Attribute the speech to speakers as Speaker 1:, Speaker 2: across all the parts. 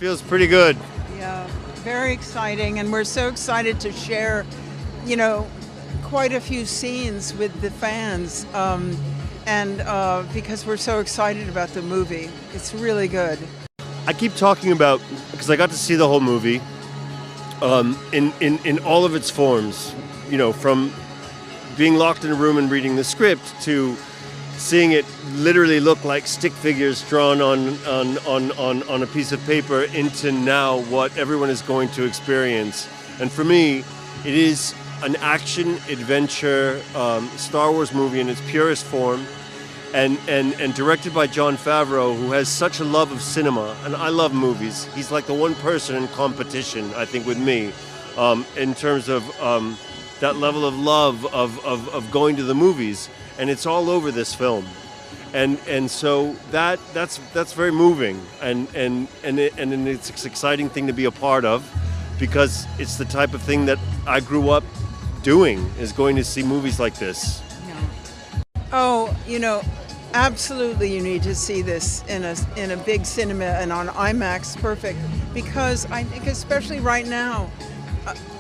Speaker 1: feels pretty good.
Speaker 2: Yeah, very exciting, and we're so excited to share, quite a few scenes with the fans, and because we're so excited about the movie. It's really good.
Speaker 1: I keep talking about, because I got to see the whole movie in all of its forms, from being locked in a room and reading the script to seeing it literally look like stick figures drawn on a piece of paper into now what everyone is going to experience. And for me, it is an action adventure Star Wars movie in its purest form, and directed by Jon Favreau, who has such a love of cinema, and I love movies. He's like the one person in competition, I think, with me, in terms of that level of love of going to the movies. And it's all over this film, and so that's very moving, and it's an exciting thing to be a part of, because it's the type of thing that I grew up doing, is going to see movies like this.
Speaker 2: Oh, absolutely, you need to see this in a big cinema and on IMAX, perfect, because I think especially right now,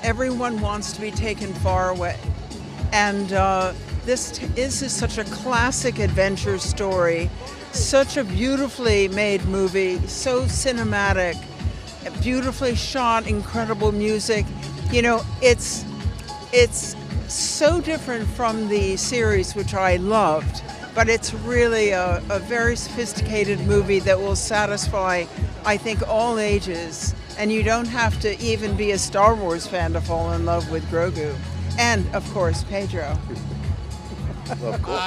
Speaker 2: everyone wants to be taken far away, and This is such a classic adventure story, such a beautifully made movie, so cinematic, beautifully shot, incredible music. It's so different from the series, which I loved, but it's really a very sophisticated movie that will satisfy, I think, all ages. And you don't have to even be a Star Wars fan to fall in love with Grogu. And, of course, Pedro.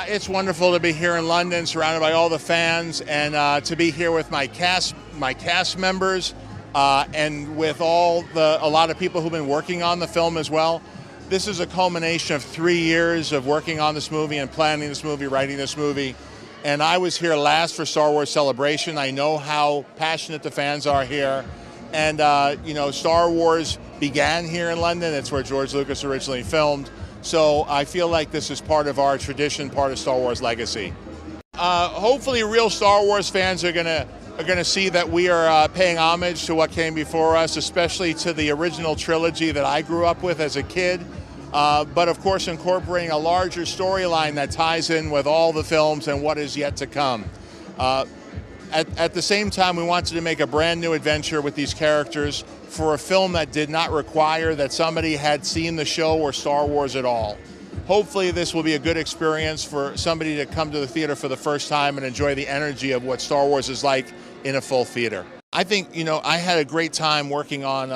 Speaker 3: It's wonderful to be here in London, surrounded by all the fans, and to be here with my cast members, and with a lot of people who've been working on the film as well. This is a culmination of 3 years of working on this movie and planning this movie, writing this movie. And I was here last for Star Wars Celebration. I know how passionate the fans are here. And, Star Wars began here in London. It's where George Lucas originally filmed. So I feel like this is part of our tradition, part of Star Wars legacy. Hopefully real Star Wars fans are gonna see that we are paying homage to what came before us, especially to the original trilogy that I grew up with as a kid. But of course incorporating a larger storyline that ties in with all the films and what is yet to come. At the same time, we wanted to make a brand new adventure with these characters for a film that did not require that somebody had seen the show or Star Wars at all. Hopefully this will be a good experience for somebody to come to the theater for the first time and enjoy the energy of what Star Wars is like in a full theater. I think, I had a great time working on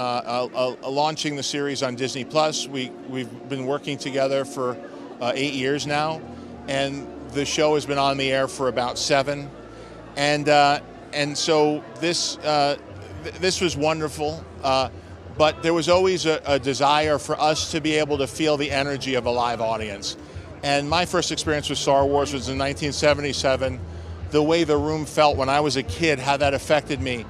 Speaker 3: launching the series on Disney+. We've been working together for 8 years now, and the show has been on the air for about 7. And so this was wonderful, but there was always a desire for us to be able to feel the energy of a live audience. And my first experience with Star Wars was in 1977. The way the room felt when I was a kid, how that affected me.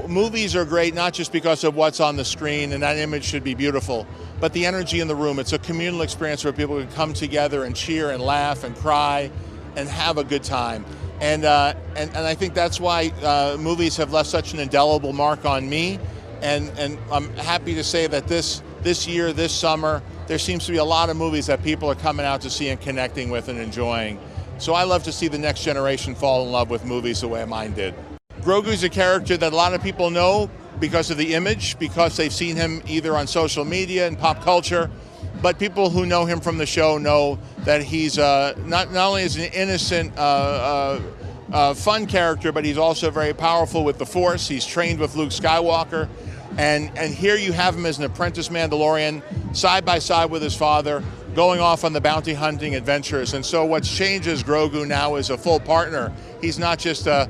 Speaker 3: Movies are great not just because of what's on the screen, and that image should be beautiful, but the energy in the room. It's a communal experience where people can come together and cheer and laugh and cry and have a good time. And I think that's why movies have left such an indelible mark on me. And I'm happy to say that this year, this summer, there seems to be a lot of movies that people are coming out to see and connecting with and enjoying. So I love to see the next generation fall in love with movies the way mine did. Grogu's a character that a lot of people know because of the image, because they've seen him either on social media and pop culture. But people who know him from the show know that he's not only is an innocent, fun character, but he's also very powerful with the Force. He's trained with Luke Skywalker. And here you have him as an apprentice Mandalorian, side by side with his father, going off on the bounty hunting adventures. And so what's changed is Grogu now is a full partner. He's not just a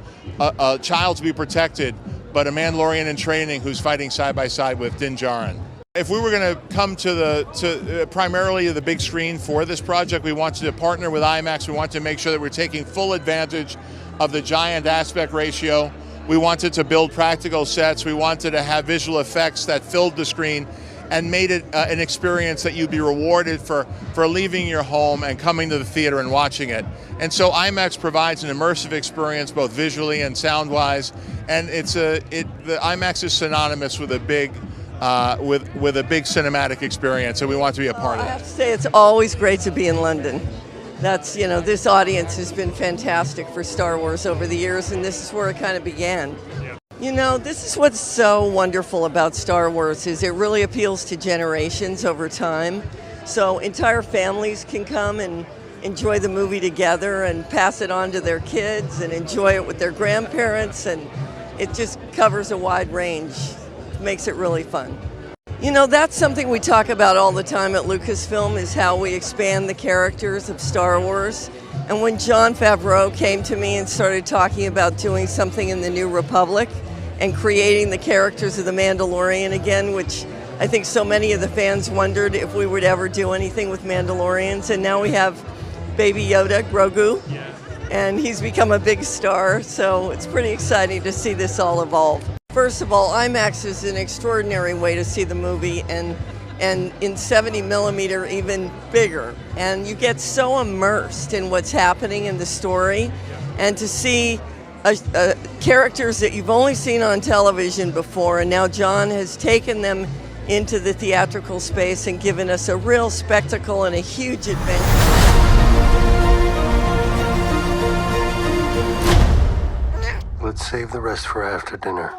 Speaker 3: child to be protected, but a Mandalorian in training who's fighting side by side with Din Djarin. If we were going to come to primarily the big screen for this project, we wanted to partner with IMAX. We wanted to make sure that we're taking full advantage of the giant aspect ratio. We wanted to build practical sets. We wanted to have visual effects that filled the screen and made it an experience that you'd be rewarded for leaving your home and coming to the theater and watching it. And so IMAX provides an immersive experience both visually and sound-wise, and the IMAX is synonymous with a big with a big cinematic experience, and we want to be a part of
Speaker 4: I
Speaker 3: it.
Speaker 4: have to say it's always great to be in London. That's, this audience has been fantastic for Star Wars over the years, and this is where it kind of began. This is what's so wonderful about Star Wars is it really appeals to generations over time. So entire families can come and enjoy the movie together and pass it on to their kids and enjoy it with their grandparents, and it just covers a wide range. Makes it really fun. That's something we talk about all the time at Lucasfilm, is how we expand the characters of Star Wars. And when Jon Favreau came to me and started talking about doing something in the New Republic and creating the characters of the Mandalorian again, which I think so many of the fans wondered if we would ever do anything with Mandalorians, and now we have Baby Yoda, Grogu, and he's become a big star, so it's pretty exciting to see this all evolve. First of all, IMAX is an extraordinary way to see the movie, and in 70 millimeter even bigger. And you get so immersed in what's happening in the story, and to see characters that you've only seen on television before, and now Jon has taken them into the theatrical space and given us a real spectacle and a huge adventure.
Speaker 5: Let's save the rest for after dinner.